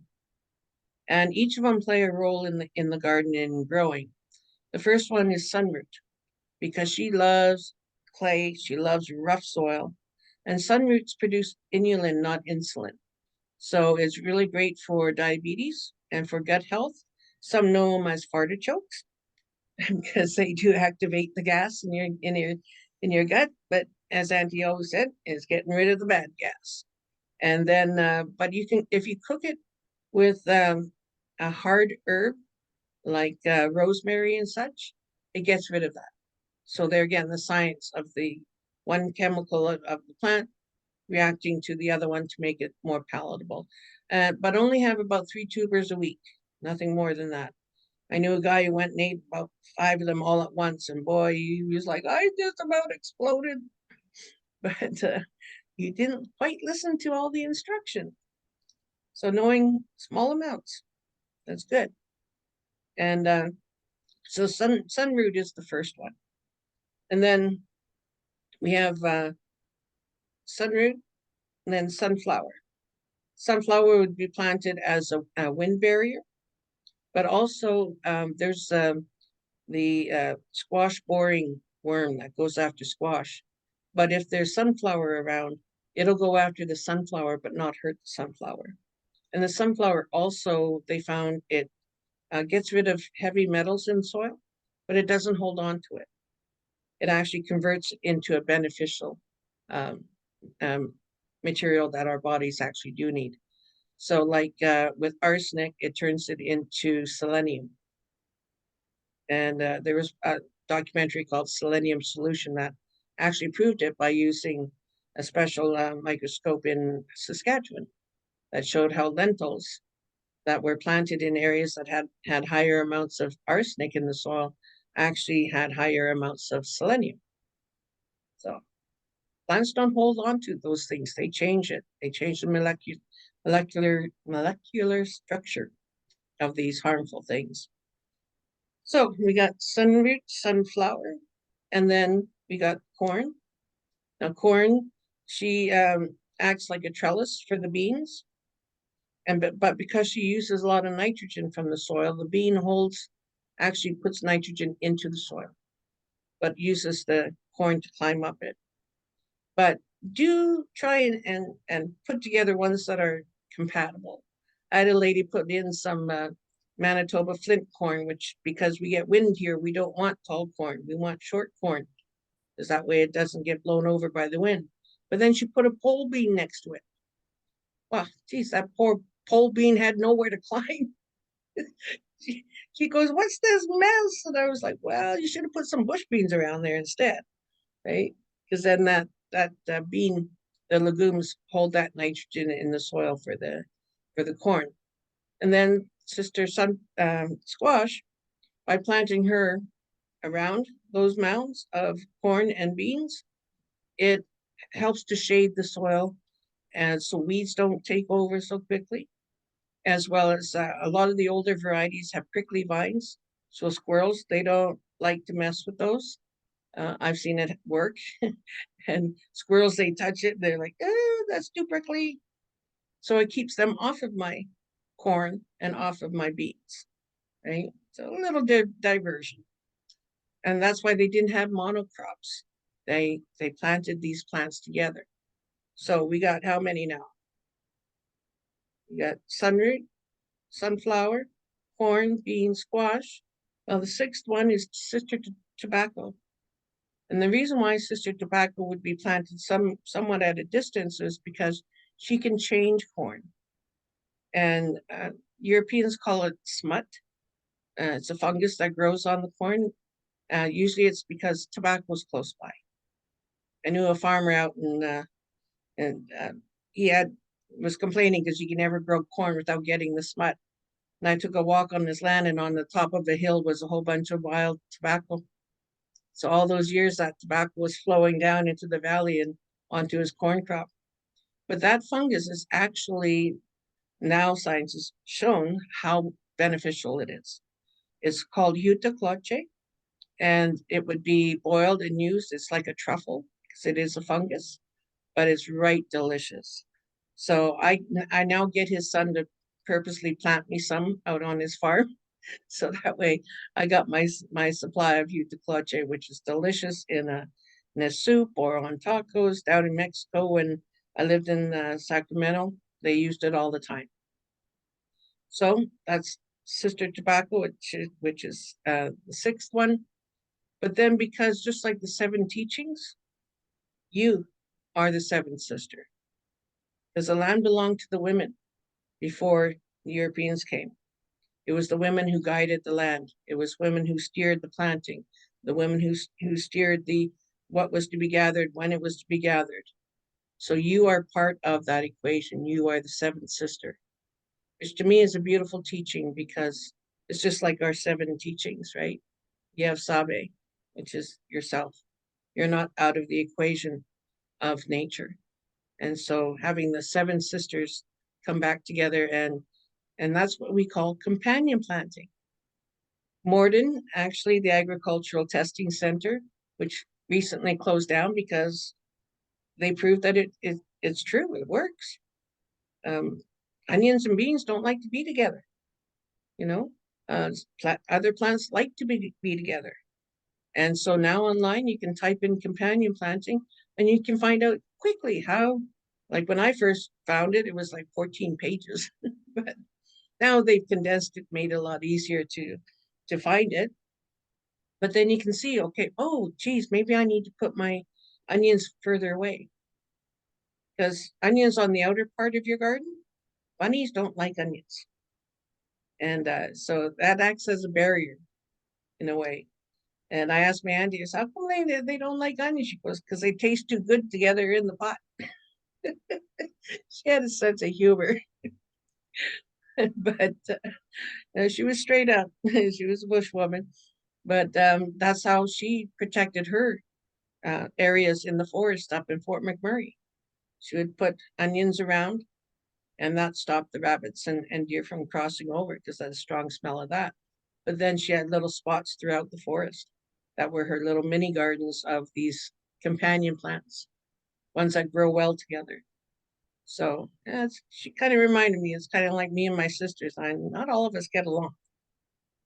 and each of them play a role in the garden in growing. The first one is sunroot, because she loves clay, she loves rough soil, and sunroots produce inulin, not insulin. So it's really great for diabetes and for gut health. Some know them as fartichokes because they do activate the gas in your gut. But as Auntie always said, it's getting rid of the bad gas. And then, but you can, if you cook it with a hard herb like rosemary and such, it gets rid of that. So there again, the science of the one chemical of the plant reacting to the other one to make it more palatable. But only have about 3 tubers a week, nothing more than that. I knew a guy who went and ate about 5 of them all at once, and boy, he was like, I just about exploded. But you didn't quite listen to all the instruction. So knowing small amounts, that's good. And so sunroot is the first one. And then we have sunroot and then sunflower. Sunflower would be planted as a wind barrier, but also there's the squash boring worm that goes after squash. But if there's sunflower around, it'll go after the sunflower, but not hurt the sunflower. And the sunflower also, they found it gets rid of heavy metals in soil, but it doesn't hold on to it. It actually converts into a beneficial um, material that our bodies actually do need. So like with arsenic, it turns it into selenium. And there was a documentary called Selenium Solution that actually proved it by using a special microscope in Saskatchewan that showed how lentils that were planted in areas that had higher amounts of arsenic in the soil actually had higher amounts of selenium. So plants don't hold on to those things. They change it. They change the molecular structure of these harmful things. So we got sunroot, sunflower, and then we got corn. Now corn, she acts like a trellis for the beans. But because she uses a lot of nitrogen from the soil, the bean actually puts nitrogen into the soil, but uses the corn to climb up it. But do try and put together ones that are compatible. I had a lady put in some Manitoba flint corn, which because we get wind here, we don't want tall corn. We want short corn, because that way it doesn't get blown over by the wind. But then she put a pole bean next to it. Well, geez, that poor pole bean had nowhere to climb. She goes, "What's this mess?" And I was like, "Well, you should have put some bush beans around there instead, right? Because then that bean, the legumes hold that nitrogen in the soil for the corn." And then Sister Squash, by planting her around those mounds of corn and beans, it helps to shade the soil, and so weeds don't take over so quickly, as well as a lot of the older varieties have prickly vines. So squirrels, they don't like to mess with those. I've seen it work. And squirrels, they touch it, they're like, that's too prickly. So it keeps them off of my corn and off of my beans, right? So a little diversion. And that's why they didn't have monocrops. They planted these plants together. So we got how many now? We got sunroot, sunflower, corn, beans, squash. Well, the sixth one is Sister Tobacco. And the reason why Sister Tobacco would be planted somewhat at a distance is because she can change corn. And Europeans call it smut. It's a fungus that grows on the corn. Usually it's because tobacco is close by. I knew a farmer out and he was complaining because he could never grow corn without getting the smut. And I took a walk on his land, and on the top of the hill was a whole bunch of wild tobacco. So all those years that tobacco was flowing down into the valley and onto his corn crop. But that fungus is actually, now science has shown how beneficial it is. It's called Eutacloche, and it would be boiled and used. It's like a truffle because it is a fungus, but it's right delicious. So I now get his son to purposely plant me some out on his farm. So that way I got my supply of Eutacloche, which is delicious in a soup or on tacos. Down in Mexico when I lived in Sacramento, they used it all the time. So that's Sister Tobacco, which is the sixth one. But then, because just like the seven teachings, you are the seventh sister. Because the land belonged to the women before the Europeans came. It was the women who guided the land. It was women who steered the planting, the women who steered what was to be gathered, when it was to be gathered. So you are part of that equation. You are the seventh sister, which to me is a beautiful teaching because it's just like our seven teachings, right? You have Sabe, which is yourself. You're not out of the equation of nature. And so having the seven sisters come back together, and that's what we call companion planting. Morden, actually the Agricultural Testing Center, which recently closed down because they proved that it's true, it works. Onions and beans don't like to be together, you know. Other plants like to be together. And so now online you can type in companion planting and you can find out quickly how, like when I first found it, it was like 14 pages. But now they've condensed it, made it a lot easier to find it. But then you can see, okay, oh, geez, maybe I need to put my onions further away. Because onions on the outer part of your garden, bunnies don't like onions. And so that acts as a barrier in a way. And I asked my auntie, how come they don't like onions? She goes, because they taste too good together in the pot. She had a sense of humor. but she was straight up. She was a bushwoman, but that's how she protected her areas in the forest up in Fort McMurray. She would put onions around, and that stopped the rabbits and deer from crossing over because of the strong smell of that. But then she had little spots throughout the forest that were her little mini gardens of these companion plants, ones that grow well together. So yeah, she kind of reminded me, it's kind of like me and my sisters. Not all of us get along,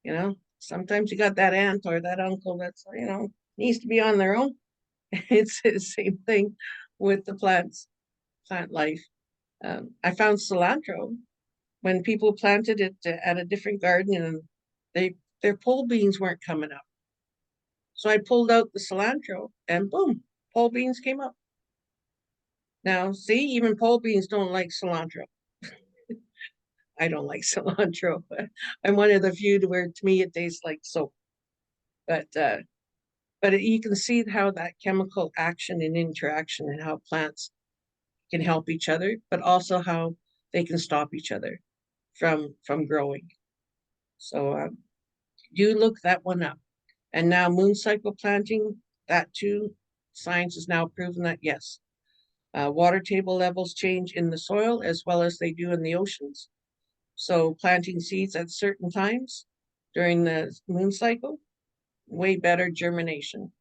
you know. Sometimes you got that aunt or that uncle that's, needs to be on their own. It's the same thing with the plant life. I found cilantro when people planted it at a different garden, and their pole beans weren't coming up. So I pulled out the cilantro and boom, pole beans came up. Now, see, even pole beans don't like cilantro. I don't like cilantro. I'm one of the few to me it tastes like soap. But you can see how that chemical action and interaction and how plants can help each other, but also how they can stop each other from growing. So do look that one up. And now moon cycle planting, that too, science has now proven that yes, water table levels change in the soil as well as they do in the oceans. So planting seeds at certain times during the moon cycle, way better germination.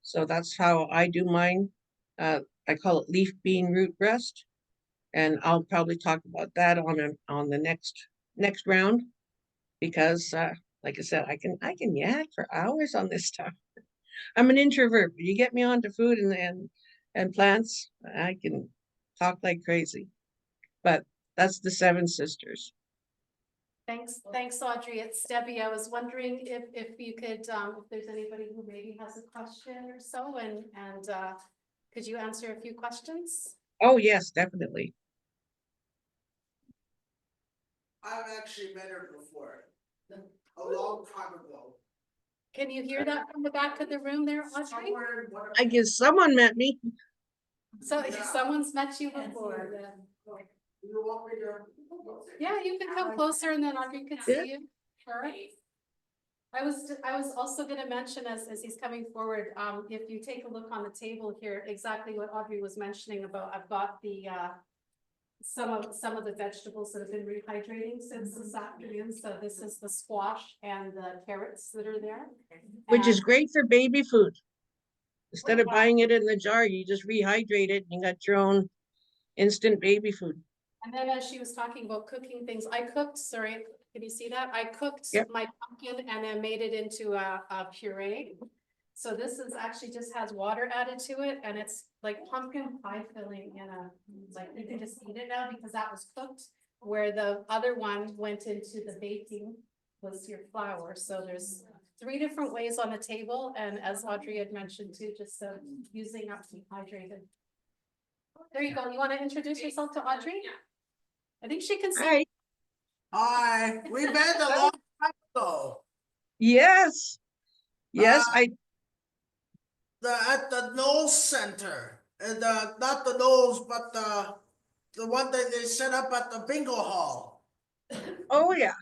So that's how I do mine. I call it leaf bean root rest, and I'll probably talk about that on the next round because, like I said, I can yak for hours on this stuff. I'm an introvert, but you get me onto food and plants, I can talk like crazy. But that's the Seven Sisters. Thanks, Audrey. It's Debbie. I was wondering if you could, if there's anybody who maybe has a question or so, and could you answer a few questions? Oh yes, definitely. I've actually met her before, a long time ago. Can you hear that from the back of the room there, Audrey? Somewhere in one of I guess someone met me. So someone's met you before. you want me to? Yeah, you can come closer and then Audrey could Yeah. see you. All right. I was also gonna mention as he's coming forward, if you take a look on the table here, exactly what Audrey was mentioning about, I've got the some of the vegetables that have been rehydrating since this afternoon. So this is the squash and the carrots that are there. Which is And- great for baby food. Instead of Yeah. buying it in the jar, you just rehydrate it and you got your own instant baby food. And then as she was talking about cooking things, I cooked, sorry, can you see that? I cooked Yep. my pumpkin and then made it into a puree. So this is actually just has water added to it and it's like pumpkin pie filling in like you can just eat it now because that was cooked. Where the other one went into the baking was your flour. So there's 3 different ways on the table. And as Audrey had mentioned too, just using up dehydrated. There you go. You want to introduce yourself to Audrey? I think she can see. Hi. Hi, we met a long time ago. Yes. Yes, At the Knowles Center, and not the Knowles, but the one that they set up at the bingo hall. oh yeah.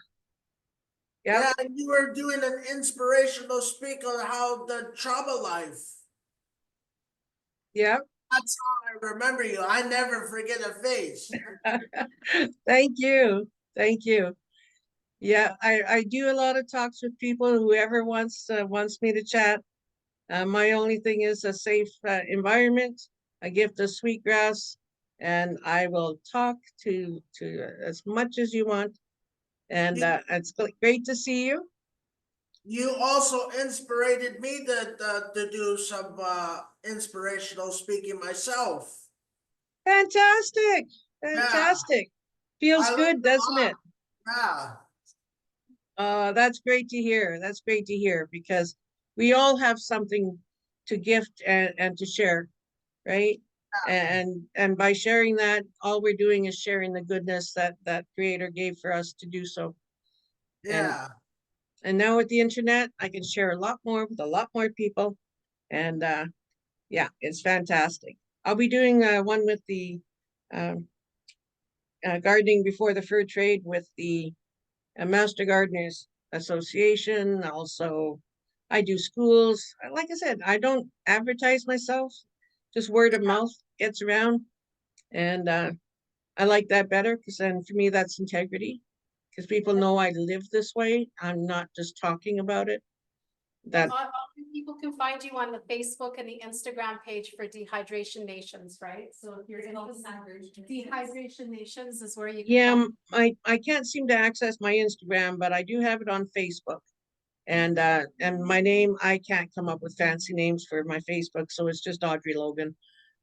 Yep. Yeah, and you were doing an inspirational speak on how the trauma life. Yep. That's how I remember you. I never forget a face. Thank you. Thank you. Yeah, I do a lot of talks with people, whoever wants me to chat. My only thing is a safe environment, a gift of sweetgrass, and I will talk to as much as you want. And it's great to see you. You also inspired me to do some inspirational speaking myself. Fantastic. Yeah, Fantastic. Feels I learned good, a doesn't lot. it? Yeah, That's great to hear. That's great to hear because we all have something to gift and to share, right? And by sharing that, all we're doing is sharing the goodness that Creator gave for us to do so. yeah. And now with the internet, I can share a lot more with a lot more people. And yeah, it's fantastic. I'll be doing one with the gardening before the fur trade with the Master Gardeners Association. Also, I do schools. Like I said, I don't advertise myself, just word of mouth gets around. And I like that better because then for me, that's integrity. Because people know I live this way. I'm not just talking about it. That People can find you on the Facebook and the Instagram page for Dehydration Nations, right? So if you're in Dehydration Nations is where you can. yeah, find- I can't seem to access my Instagram, but I do have it on Facebook. And my name, I can't come up with fancy names for my Facebook, so it's just Audrey Logan.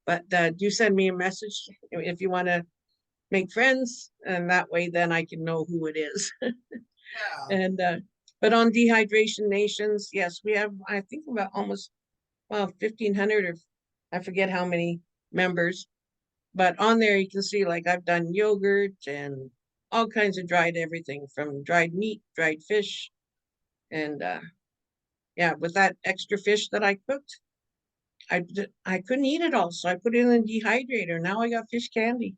But do send me a message if you want to make friends, and that way then I can know who it is. Yeah. And but on Dehydration Nations, yes, we have, I think, about almost, well, 1,500 or I forget how many members. But on there you can see, like, I've done yogurt and all kinds of dried everything from dried meat, dried fish, and yeah, with that extra fish that I cooked, I couldn't eat it all, so I put it in the dehydrator. Now I got fish candy.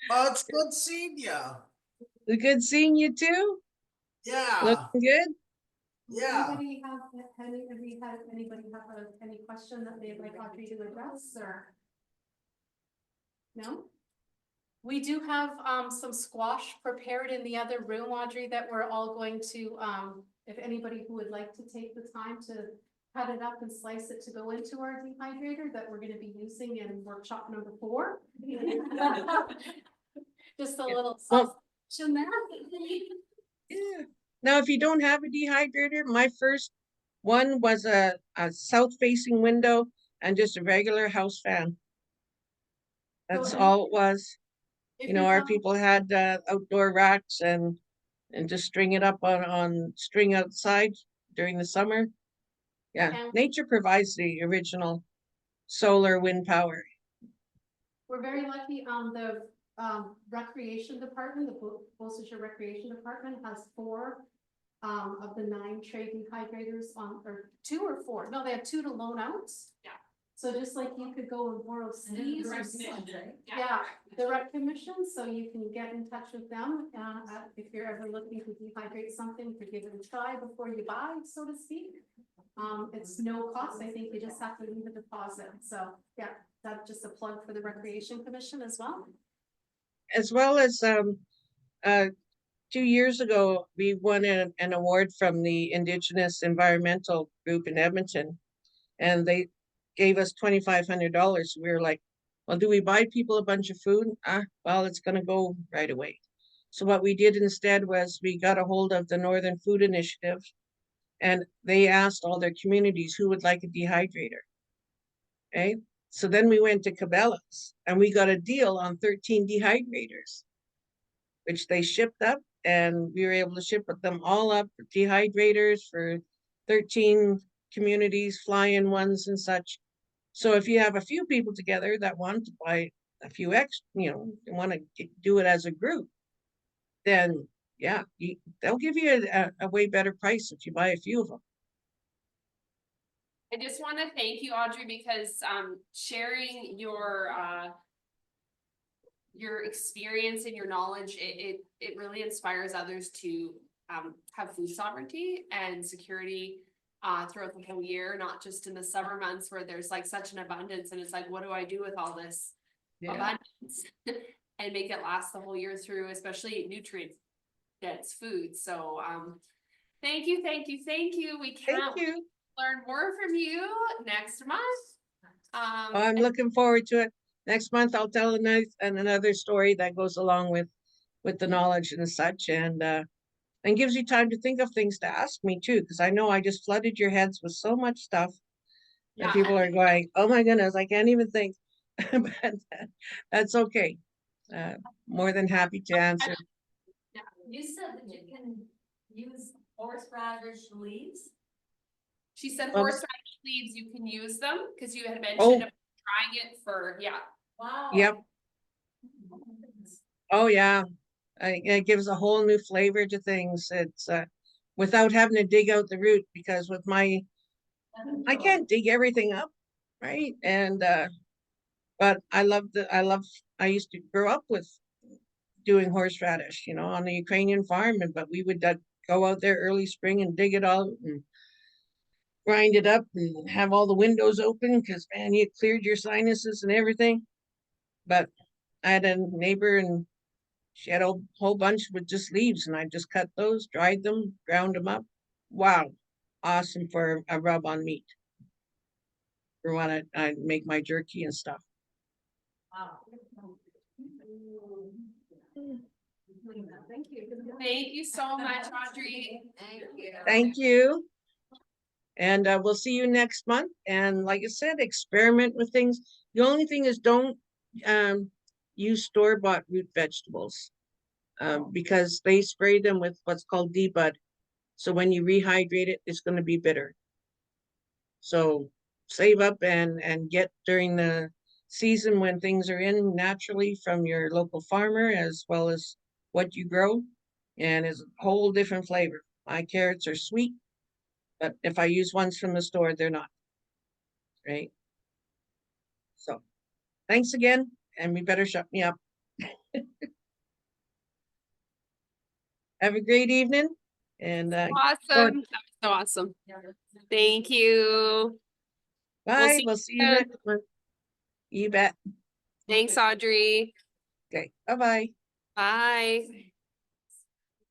Well, it's good seeing ya. Good seeing you too. Yeah, Looking good. yeah. Anybody have any question that they'd like Audrey to address or? No? We do have some squash prepared in the other room, Audrey, that we're all going to, if anybody who would like to take the time to cut it up and slice it to go into our dehydrator that we're gonna be using in workshop number 4. Just a little Well, sauce in there. yeah. Now, if you don't have a dehydrator, my first one was a south-facing window and just a regular house fan. That's all it was. If You know, our have- people had outdoor racks and just string it up on string outside during the summer. Yeah, And- nature provides the original solar wind power. We're very lucky, the recreation department, the Bolsonaro Recreation Department has 4 of the 9 trade dehydrators on, or 2 or 4, no, they have 2 to loan out. Yeah. So just like you could go and borrow skis or something. Yeah. Yeah, the rec commission, so you can get in touch with them, if you're ever looking to dehydrate something, to give it a try before you buy, so to speak. It's no cost, I think you just have to leave a deposit, so, yeah, that's just a plug for the Recreation Commission as well. As well as 2 years ago, we won an award from the Indigenous Environmental Group in Edmonton, and they gave us $2,500. We were like, well, do we buy people a bunch of food? Well, it's going to go right away. So what we did instead was we got a hold of the Northern Food Initiative, and they asked all their communities who would like a dehydrator. Okay, so then we went to Cabela's and we got a deal on 13 dehydrators, which they shipped up, and we were able to ship them all up, dehydrators for 13 communities, fly-in ones and such. So if you have a few people together that want to buy a few extra, you know, want to do it as a group, then yeah, they'll give you a way better price if you buy a few of them. I just want to thank you, Audrey, because sharing your experience and your knowledge, it really inspires others to have food sovereignty and security throughout the whole year, not just in the summer months where there's like such an abundance and it's like, what do I do with all this abundance and make it last the whole year through, especially nutrient dense food. So thank you. We can't Thank you. learn more from you next month. I'm looking forward to it. Next month, I'll tell another story that goes along with the knowledge and such, and gives you time to think of things to ask me too, because I know I just flooded your heads with so much stuff that people are going, oh my goodness, I can't even think. But that's okay. More than happy to answer. You said that you can use horseradish leaves? She said Well, horseradish leaves, you can use them, because you had mentioned Oh. about trying it for, Wow. Yep. Oh yeah, it gives a whole new flavor to things. It's without having to dig out the root, because with I can't dig everything up, right? And But I used to grow up with doing horseradish, you know, on the Ukrainian farm, but we would go out there early spring and dig it all and grind it up and have all the windows open because, man, you cleared your sinuses and everything. But I had a neighbor and she had a whole bunch with just leaves, and I just cut those, dried them, ground them up. Wow, awesome for a rub on meat. For when I make my jerky and stuff. Wow. Thank you. Thank you so much, Audrey. Thank you. Thank you. And we'll see you next month. And like I said, experiment with things. The only thing is don't use store-bought root vegetables because they spray them with what's called debud. So when you rehydrate it, it's going to be bitter. So save up and get during the season when things are in naturally from your local farmer as well as what you grow. And it's a whole different flavor. My carrots are sweet, but if I use ones from the store, they're not. Right? So thanks again, and we better shut me up. Have a great evening, and Awesome. That was so awesome. Thank you. bye. see We'll see you you. next month. You bet. Thanks, Audrey. Okay, bye-bye. Bye.